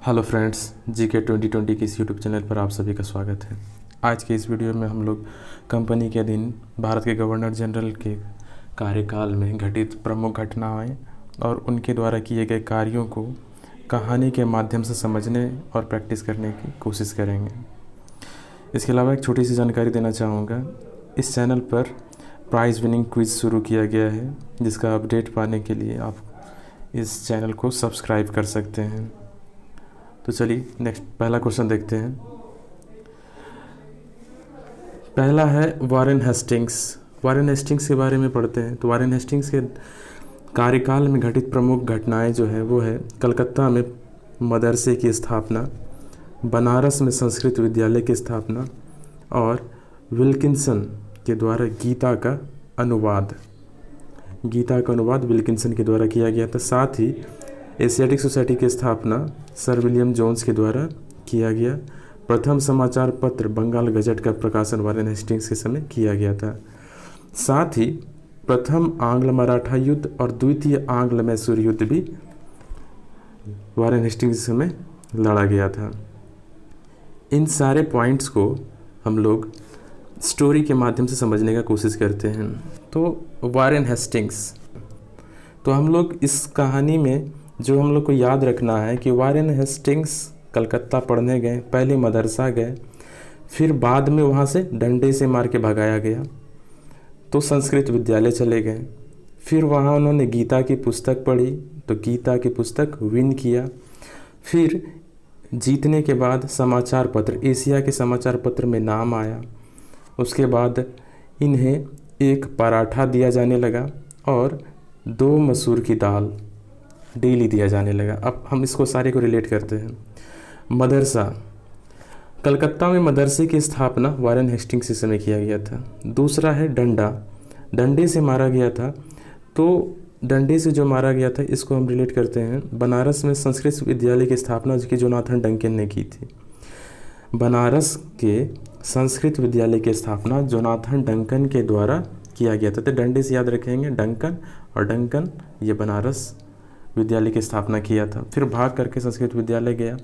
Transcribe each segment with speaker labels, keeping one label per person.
Speaker 1: Hello friends, GK 2020 के इस YouTube channel पर आप सभी का स्वागत है। आज के इस वीडियो में हम लोग कंपनी के अधीन भारत के गवर्नर जनरल के कार्यकाल में घटित प्रमुख घटनाएं और उनके द्वारा किए गए कार्यों को कहानी के माध्यम से समझने और प्रैक्टिस करने की कोशिश करेंगे। इसके अलावा एक छोटी सी जानकारी देना चाहूँगा, इस चैनल पर प्राइज़ विनिंग क्विज़ शुरू किया गया है, जिसका अपडेट पाने के लिए आप इस चैनल को सब्सक्राइब कर सकते हैं। तो चलिए नेक्स्ट पहला क्वेश्चन देखते हैं। पहला है वारेन हेस्टिंग्स। वारेन हेस्टिंग्स के बारे में पढ़ते हैं। तो वारेन हेस्टिंग्स के कार्यकाल में घटित प्रमुख घटनाएं जो है वो है कलकत्ता में मदरसे की स्थापना, बनारस में संस्कृत विद्यालय की स्थापना और विल्किंसन के द्वारा गीता का अनुवाद विल्किंसन के द्वारा किया गया था। साथ ही एशियाटिक सोसाइटी की स्थापना सर विलियम जोन्स के द्वारा किया गया। प्रथम समाचार पत्र बंगाल गजट का प्रकाशन वारेन हेस्टिंग्स के समय किया गया था। साथ ही प्रथम आंग्ल मराठा युद्ध और द्वितीय आंग्ल मैसूर युद्ध भी वारेन हेस्टिंग्स के समय लड़ा गया था। इन सारे पॉइंट्स को हम लोग स्टोरी के माध्यम से समझने का कोशिश करते हैं। तो वारेन हेस्टिंग्स, तो हम लोग इस कहानी में जो हम लोग को याद रखना है कि वारेन हेस्टिंग्स कलकत्ता पढ़ने गए, पहले मदरसा गए, फिर बाद में वहाँ से डंडे से मार के भगाया गया तो संस्कृत विद्यालय चले गए। फिर वहाँ उन्होंने गीता की पुस्तक पढ़ी तो गीता की पुस्तक विन किया। फिर जीतने के बाद समाचार पत्र, एशिया के समाचार पत्र में नाम आया। उसके बाद इन्हें एक पराठा दिया जाने लगा और 2 मसूर की दाल डेली दिया जाने लगा। अब हम इसको सारे को रिलेट करते हैं। मदरसा, कलकत्ता में मदरसे की स्थापना वारेन हेस्टिंग्स के समय किया गया था। दूसरा है डंडा, डंडे से मारा गया था। तो डंडे से जो मारा गया था इसको हम रिलेट करते हैं बनारस में संस्कृत विद्यालय की स्थापना जो कि जोनाथन डंकन ने की थी। बनारस के संस्कृत विद्यालय की स्थापना जोनाथन डंकन के द्वारा किया गया था। तो डंडे से याद रखेंगे डंकन, और डंकन ये बनारस विद्यालय की स्थापना किया था। फिर भाग करके संस्कृत विद्यालय गया,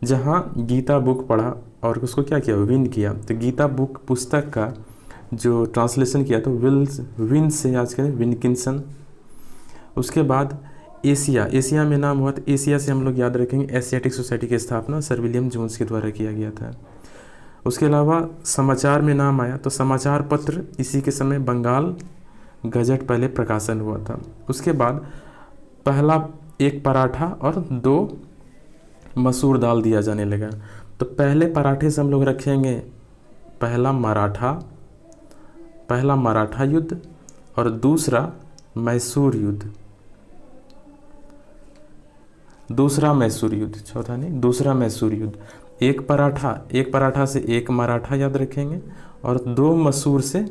Speaker 1: जहाँ गीता बुक पढ़ा और उसको क्या किया, विन किया। तो गीता बुक पुस्तक का जो ट्रांसलेशन किया तो विन से याद करें विल्किंसन। उसके बाद एशिया में नाम हुआ। तो एशिया से हम लोग याद रखेंगे एशियाटिक सोसाइटी की स्थापना सर विलियम जोन्स के द्वारा किया गया था। उसके अलावा समाचार में नाम आया तो समाचार पत्र इसी के समय बंगाल गजट पहले प्रकाशन हुआ था। उसके बाद पहला एक पराठा और 2 मसूर दाल दिया जाने लगा। तो पहले पराठे से हम लोग रखेंगे पहला मराठा युद्ध और दूसरा मैसूर युद्ध, दूसरा मैसूर युद्ध। एक पराठा से एक मराठा याद रखेंगे और 2 मसूर से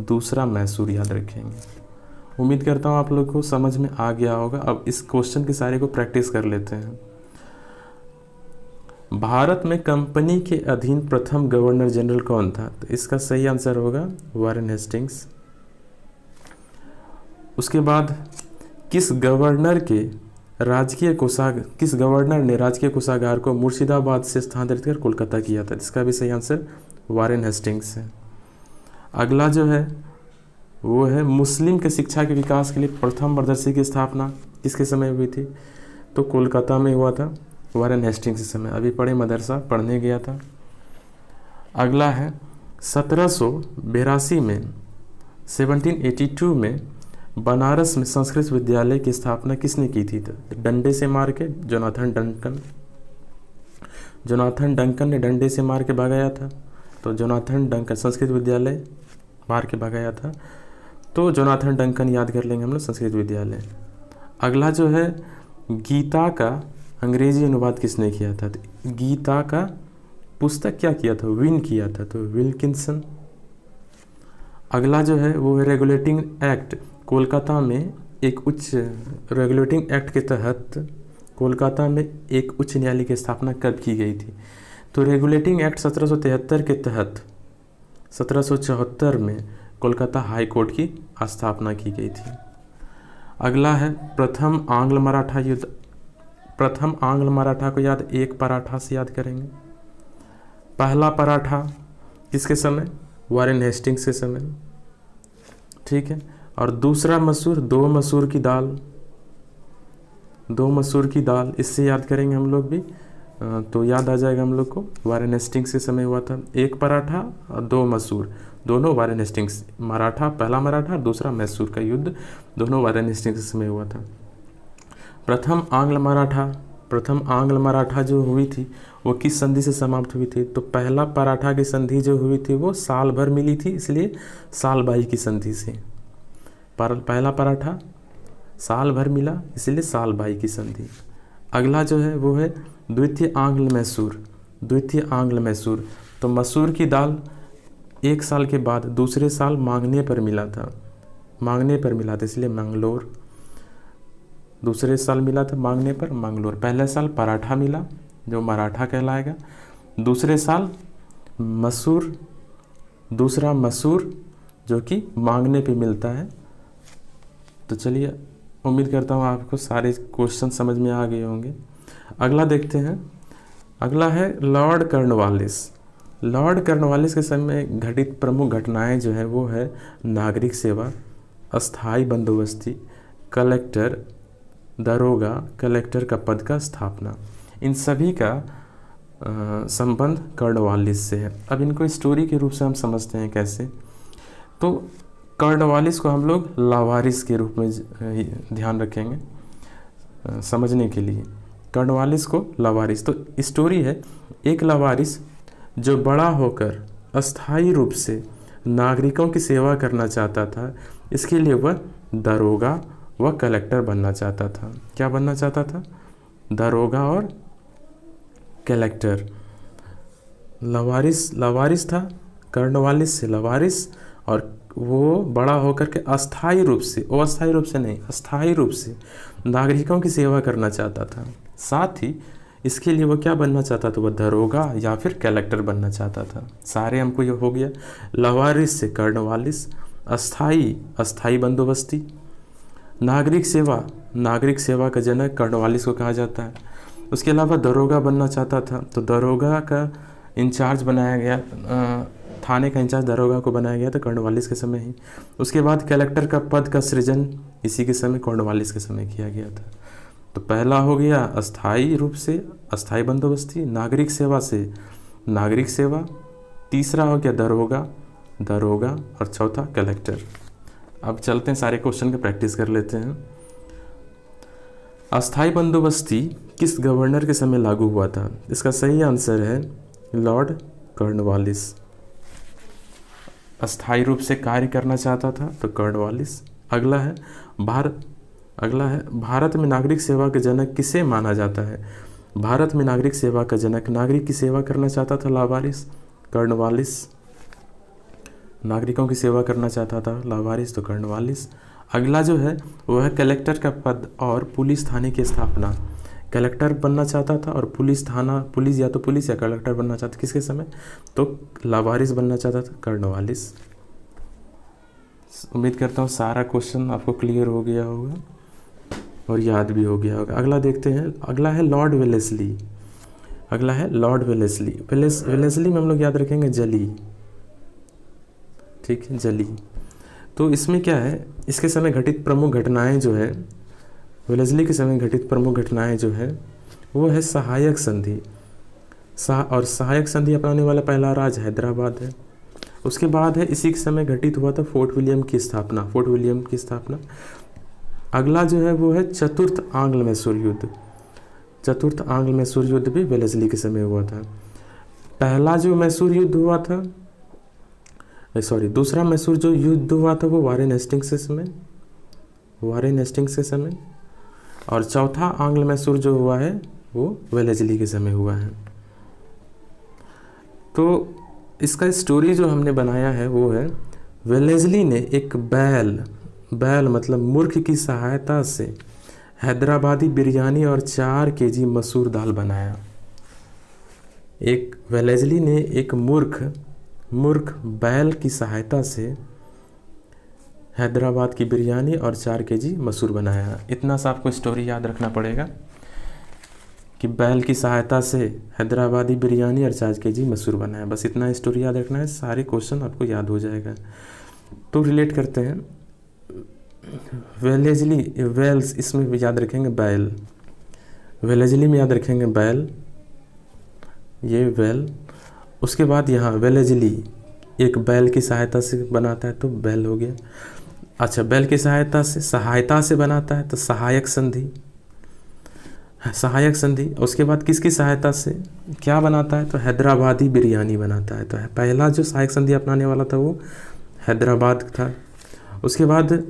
Speaker 1: दूसरा मैसूर याद रखेंगे। उम्मीद करता हूँ आप लोग को समझ में आ गया होगा। अब इस क्वेश्चन के सारे को प्रैक्टिस कर लेते हैं। भारत में कंपनी के अधीन प्रथम गवर्नर जनरल कौन था? तो इसका सही आंसर होगा वारेन हेस्टिंग्स। उसके बाद किस गवर्नर ने राजकीय कोषागार को मुर्शिदाबाद से स्थानांतरित कर कोलकाता किया था? इसका भी सही आंसर वारेन हेस्टिंग्स है। अगला जो है वो है मुस्लिम के शिक्षा के विकास के लिए प्रथम मदरसे की स्थापना किसके समय हुई थी? तो कोलकाता में हुआ था वारेन हेस्टिंग्स के समय। अभी पढ़े मदरसा पढ़ने गया था। अगला है 1782 में 1782 में बनारस में संस्कृत विद्यालय की स्थापना किसने की थी? तो डंडे से मार के जोनाथन डंकन ने डंडे से मार के भगाया था। तो जोनाथन डंकन संस्कृत विद्यालय मार के भगाया था। तो जोनाथन डंकन याद कर लेंगे हम लोग संस्कृत विद्यालय। अगला जो है गीता का अंग्रेजी अनुवाद किसने किया था? तो गीता का पुस्तक क्या किया था, विन किया था, तो विल्किंसन। अगला जो है वो है रेगुलेटिंग एक्ट। कोलकाता में एक उच्च रेगुलेटिंग एक्ट के तहत कोलकाता में एक उच्च न्यायालय की स्थापना कब की गई थी? तो रेगुलेटिंग एक्ट 1773 के तहत 1774 में कोलकाता हाई कोर्ट की स्थापना की गई थी। अगला है प्रथम आंग्ल मराठा युद्ध प्रथम आंग्ल मराठा को याद एक पराठा से याद करेंगे। पहला पराठा किसके समय? वारेन हेस्टिंग्स के समय, ठीक है। और दूसरा मसूर, दो मसूर की दाल, दो मसूर की दाल, इससे याद करेंगे हम लोग भी, तो याद आ जाएगा हम लोग को वारेन हेस्टिंग्स के समय हुआ था। एक पराठा और दो मसूर, दोनों वारेन हेस्टिंग्स, मराठा, पहला मराठा, दूसरा मैसूर का युद्ध, दोनों वारेन हेस्टिंग्स के समय हुआ था। प्रथम आंग्ल मराठा जो हुई थी वो किस संधि से समाप्त हुई थी? तो पहला पराठा की संधि जो हुई थी वो साल भर मिली थी, इसलिए सालबाई की संधि से। पहला पराठा साल भर मिला, इसलिए सालबाई की संधि। अगला जो है वो है द्वितीय आंग्ल मैसूर। तो मसूर की दाल एक साल के बाद दूसरे साल मांगने पर मिला था, इसलिए मंगलोर। दूसरे साल मिला था मांगने पर, मंगलोर। पहले साल पराठा मिला जो मराठा कहलाएगा, दूसरे साल मसूर, दूसरा मसूर जो कि मांगने पे मिलता है। तो चलिए, उम्मीद करता हूँ आपको सारे क्वेश्चन समझ में आ गए होंगे। अगला देखते हैं। अगला है लॉर्ड कॉर्नवालिस के समय घटित प्रमुख घटनाएं जो है वो है नागरिक सेवा, अस्थाई बंदोबस्ती, कलेक्टर, दरोगा, कलेक्टर का पद का स्थापना। इन सभी का संबंध कॉर्नवालिस से है। अब इनको स्टोरी के रूप से हम समझते हैं कैसे। तो कॉर्नवालिस को हम लोग लावारिस के रूप में ध्यान रखेंगे समझने के लिए। कॉर्नवालिस को लावारिस, तो स्टोरी है एक लावारिस जो बड़ा होकर अस्थायी रूप से नागरिकों की सेवा करना चाहता था, इसके लिए वह दरोगा व कलेक्टर बनना चाहता था। क्या बनना चाहता था? दरोगा और कलेक्टर। लावारिस था, कॉर्नवालिस से लावारिस, और वो बड़ा होकर के अस्थायी रूप से नागरिकों की सेवा करना चाहता था। साथ ही इसके लिए वो क्या बनना चाहता था? वह दरोगा या फिर कलेक्टर बनना चाहता था। सारे हमको ये हो गया, लावारिस से कॉर्नवालिस, अस्थाई बंदोबस्ती, नागरिक सेवा का जनक कॉर्नवालिस को कहा जाता है। उसके अलावा दरोगा बनना चाहता था, तो दरोगा का इंचार्ज बनाया गया, थाने का इंचार्ज दरोगा को बनाया गया था कॉर्नवालिस के समय ही। उसके बाद कलेक्टर का पद का सृजन इसी के समय कॉर्नवालिस के समय किया गया था। तो पहला हो गया अस्थाई रूप से अस्थाई बंदोबस्ती, नागरिक सेवा, तीसरा हो गया दरोगा और चौथा कलेक्टर। अब चलते हैं सारे क्वेश्चन का प्रैक्टिस कर लेते हैं। अस्थाई बंदोबस्ती किस गवर्नर के समय लागू हुआ था? इसका सही आंसर है लॉर्ड कॉर्नवालिस। अस्थाई रूप से कार्य करना चाहता था तो कॉर्नवालिस। अगला है भारत में नागरिक सेवा के जनक किसे माना जाता है? भारत में नागरिक सेवा का जनक, नागरिक की सेवा करना चाहता था लावारिस, कॉर्नवालिस। नागरिकों की सेवा करना चाहता था लावारिस, तो कॉर्नवालिस। अगला जो है वह है कलेक्टर का पद और पुलिस थाने की स्थापना। कलेक्टर बनना चाहता था और पुलिस या कलेक्टर बनना चाहता, किसके समय? तो लावारिस बनना चाहता था, कॉर्नवालिस। उम्मीद करता हूँ सारा क्वेश्चन आपको क्लियर हो गया होगा और याद भी हो गया होगा। अगला देखते हैं। अगला है लॉर्ड वेलेस्ली। वेलेस्ली में हम लोग याद रखेंगे जली, ठीक है, जली। तो इसमें क्या है, इसके समय घटित प्रमुख घटनाएं जो है, वेलेस्ली के समय घटित प्रमुख घटनाएं जो है वो है सहायक संधि। और सहायक संधि अपनाने वाला पहला राज्य हैदराबाद है। उसके बाद है इसी के समय घटित हुआ था फोर्ट विलियम की स्थापना। अगला जो है वो है चतुर्थ आंग्ल मैसूर युद्ध भी वेलेस्ली के समय हुआ था। पहला जो मैसूर युद्ध हुआ था, दूसरा मैसूर जो युद्ध हुआ था वो वारेन हेस्टिंग्स के समय, और चौथा आंग्ल मैसूर जो हुआ है वो वेलेस्ली के समय हुआ है। तो इसका स्टोरी जो हमने बनाया है वो है वेलेस्ली ने एक बैल मतलब मूर्ख की सहायता से हैदराबादी बिरयानी और 4 केजी मसूर दाल बनाया। वेलेस्ली ने एक मूर्ख बैल की सहायता से हैदराबाद की बिरयानी और 4 केजी मसूर बनाया। इतना सा आपको स्टोरी याद रखना पड़ेगा। कि बैल की सहायता से हैदराबादी बिरयानी और 4 केजी मसूर बनाया। बस इतना स्टोरी याद रखना है, सारे क्वेश्चन आपको याद हो जाएगा। तो रिलेट करते हैं। वेलेजली वेल्स, इसमें भी याद रखेंगे बैल। वेलेजली में याद रखेंगे बैल, ये वेल। उसके बाद यहाँ वेलेजली एक बैल की सहायता से बनाता है तो बैल हो गया। अच्छा, बैल की सहायता से बनाता है तो सहायक संधि, सहायक संधि। उसके बाद किसकी सहायता से क्या बनाता है तो हैदराबादी बिरयानी बनाता है। तो पहला जो सहायक संधि अपनाने वाला था वो हैदराबाद था। उसके बाद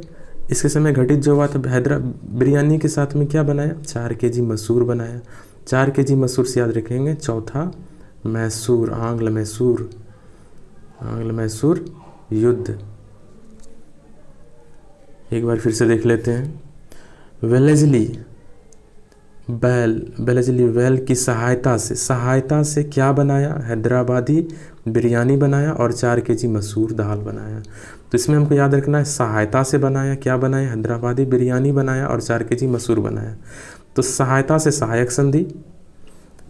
Speaker 1: इसके समय घटित जो हुआ था, बिरयानी के साथ में क्या बनाया, 4 केजी मसूर बनाया। 4 केजी मसूर से याद रखेंगे चौथा मैसूर, आंग्ल मैसूर युद्ध। एक बार फिर से देख लेते हैं। वेलेजली वेल की सहायता से क्या बनाया, हैदराबादी बिरयानी बनाया और 4 केजी मसूर दाल बनाया। तो इसमें हमको याद रखना है सहायता से बनाया, क्या बनाया, हैदराबादी बिरयानी बनाया और 4 केजी मसूर बनाया। तो सहायता से सहायक संधि,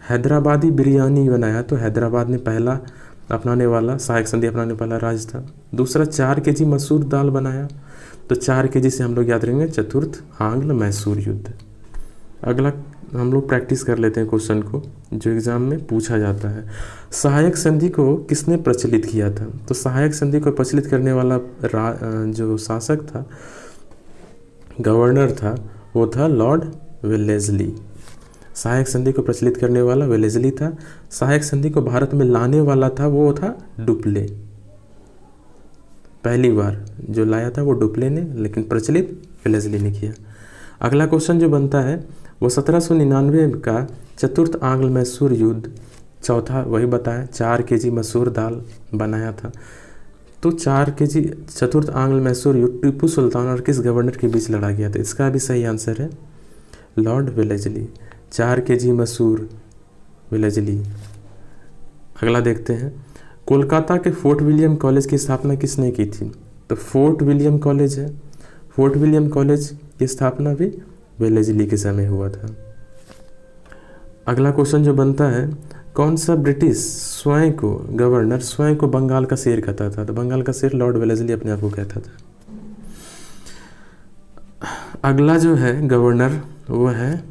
Speaker 1: हैदराबादी बिरयानी बनाया तो हैदराबाद ने पहला अपनाने वाला सहायक संधि अपनाने वाला राज्य था। दूसरा 4 केजी मसूर दाल बनाया तो 4 केजी से हम लोग याद रखेंगे चतुर्थ आंग्ल मैसूर युद्ध। अगला हम लोग प्रैक्टिस कर लेते हैं क्वेश्चन को जो एग्जाम में पूछा जाता है। सहायक संधि को किसने प्रचलित किया था, तो सहायक संधि को प्रचलित करने वाला जो शासक था, गवर्नर था, वो था लॉर्ड वेलेस्ली। सहायक संधि को प्रचलित करने वाला वेलेस्ली था। सहायक संधि को भारत में लाने वाला था वो था डुप्ले। पहली बार जो लाया था वो डुप्ले ने, लेकिन प्रचलित वेलेस्ली ने किया। अगला क्वेश्चन जो बनता है वो 1799 का चतुर्थ आंग्ल मैसूर युद्ध, चौथा वही बताया, 4 केजी मसूर दाल बनाया था। तो 4 केजी चतुर्थ आंग्ल मैसूर युद्ध टीपू सुल्तान और किस गवर्नर के बीच लड़ा गया था, इसका भी सही आंसर है लॉर्ड वेलेस्ली। 4 केजी मसूर वेलेस्ली। अगला देखते हैं, कोलकाता के फोर्ट विलियम कॉलेज की स्थापना किसने की थी, तो फोर्ट विलियम कॉलेज है, फोर्ट विलियम कॉलेज की स्थापना भी वेलेस्ली के समय हुआ था। अगला क्वेश्चन जो बनता है, कौन सा ब्रिटिश गवर्नर स्वयं को बंगाल का शेर कहता था, तो बंगाल का शेर लॉर्ड वेलेस्ली अपने आप को कहता था। अगला जो है गवर्नर वो है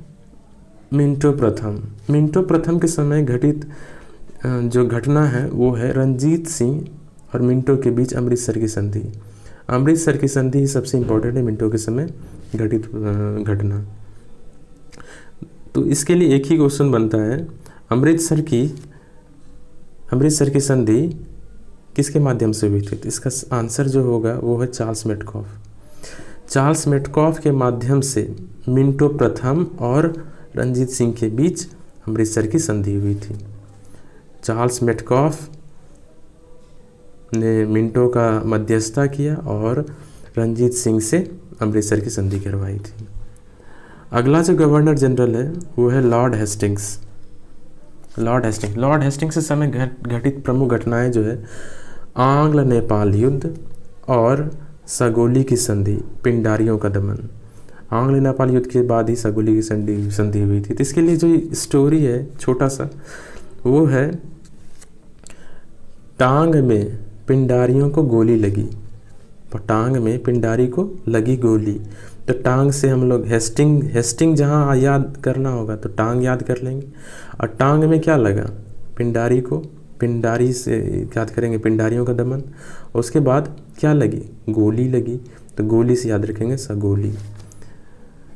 Speaker 1: मिंटो प्रथम। मिंटो प्रथम के समय घटित जो घटना है वो है रंजीत सिंह और मिंटो के बीच अमृतसर की संधि। अमृतसर की संधि ही सबसे इम्पोर्टेंट है मिंटो के समय घटित घटना। तो इसके लिए एक ही क्वेश्चन बनता है, अमृतसर की संधि किसके माध्यम से हुई थी, तो इसका आंसर जो होगा वो है चार्ल्स मेटकॉफ। चार्ल्स मेटकॉफ के माध्यम से मिंटो प्रथम और रंजीत सिंह के बीच अमृतसर की संधि हुई थी। चार्ल्स मेटकॉफ ने मिंटो का मध्यस्थता किया और रंजीत सिंह से अमृतसर की संधि करवाई थी। अगला जो गवर्नर जनरल है वो है लॉर्ड हेस्टिंग्स। लॉर्ड हेस्टिंग्स के समय घटित प्रमुख घटनाएं जो है आंग्ल नेपाल युद्ध और सगोली की संधि, पिंडारियों का दमन। आंग्ल नेपाल युद्ध के बाद ही सगोली की संधि हुई थी। तो इसके लिए जो स्टोरी है छोटा सा वो है, टांग में पिंडारियों को गोली लगी, तो टांग में पिंडारी को लगी गोली, तो टांग से हम लोग हेस्टिंग जहाँ याद करना होगा तो टांग याद कर लेंगे। और टांग में क्या लगा, पिंडारी को, पिंडारी से याद करेंगे पिंडारियों का दमन। उसके बाद क्या लगी, गोली लगी, तो गोली से याद रखेंगे सगोली।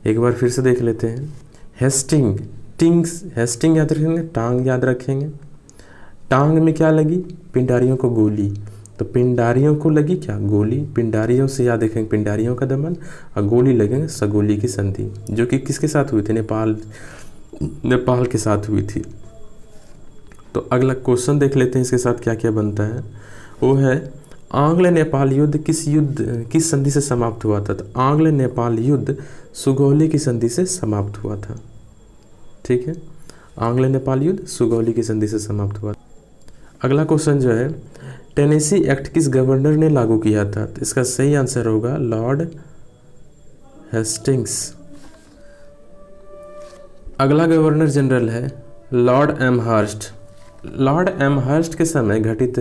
Speaker 1: एक बार फिर से देख लेते हैं, हेस्टिंग याद रखेंगे, टांग याद रखेंगे। टांग में क्या लगी, पिंडारियों को गोली, तो पिंडारियों को लगी क्या, गोली। पिंडारियों से याद रखेंगे पिंडारियों का दमन, और गोली लगेंगे सगोली की संधि, जो कि किसके साथ हुई थी, नेपाल के साथ हुई थी। तो अगला क्वेश्चन देख लेते हैं इसके साथ क्या क्या बनता है। वो है आंग्ल नेपाल युद्ध किस संधि से समाप्त हुआ था, तो आंग्ल नेपाल युद्ध सुगौली की संधि से समाप्त हुआ था। ठीक है, आंग्ल नेपाल युद्ध सुगौली की संधि से समाप्त हुआ। अगला क्वेश्चन जो है, टेनेसी एक्ट किस गवर्नर ने लागू किया था, तो इसका सही आंसर होगा लॉर्ड हेस्टिंग्स। अगला गवर्नर जनरल है लॉर्ड एमहर्स्ट। लॉर्ड एमहर्स्ट के समय घटित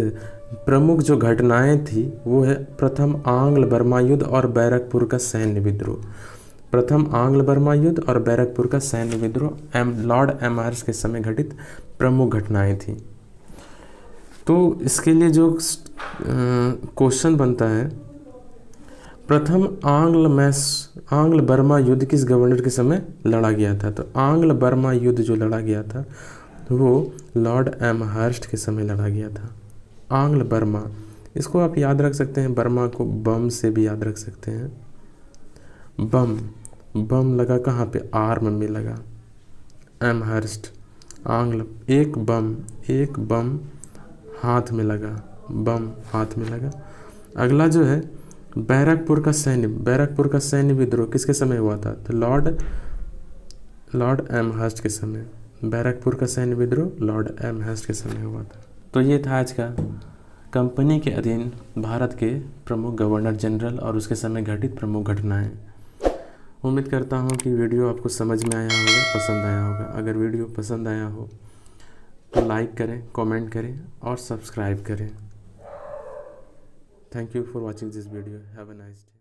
Speaker 1: प्रमुख जो घटनाएं थी वो है प्रथम आंग्ल बर्मा युद्ध और बैरकपुर का सैन्य विद्रोह। प्रथम आंग्ल बर्मा युद्ध और बैरकपुर का सैन्य विद्रोह लॉर्ड एमहर्स्ट के समय घटित प्रमुख घटनाएं थी। तो इसके लिए जो क्वेश्चन बनता है, प्रथम आंग्ल बर्मा युद्ध किस गवर्नर के समय लड़ा गया था? तो आंग्ल बर्मा युद्ध जो लड़ा गया था वो लॉर्ड एमहर्स्ट के समय लड़ा गया था। आंग्ल बर्मा, इसको आप याद रख सकते हैं, बर्मा को बम से भी याद रख सकते हैं। बम लगा कहाँ पे? आर्म में लगा। एमहर्स्ट आंग्ल, एक बम हाथ में लगा, बम हाथ में लगा। अगला जो है बैरकपुर का सैन्य विद्रोह किसके समय हुआ था? तो लॉर्ड एमहर्स्ट के समय। बैरकपुर का सैन्य विद्रोह लॉर्ड एमहर्स्ट के समय हुआ था। तो ये था आज का कंपनी के अधीन भारत के प्रमुख गवर्नर जनरल और उसके समय घटित प्रमुख घटनाएं। उम्मीद करता हूँ कि वीडियो आपको समझ में आया होगा, पसंद आया होगा। अगर वीडियो पसंद आया हो तो लाइक करें, कमेंट करें और सब्सक्राइब करें। Thank you for watching this video. Have a nice day.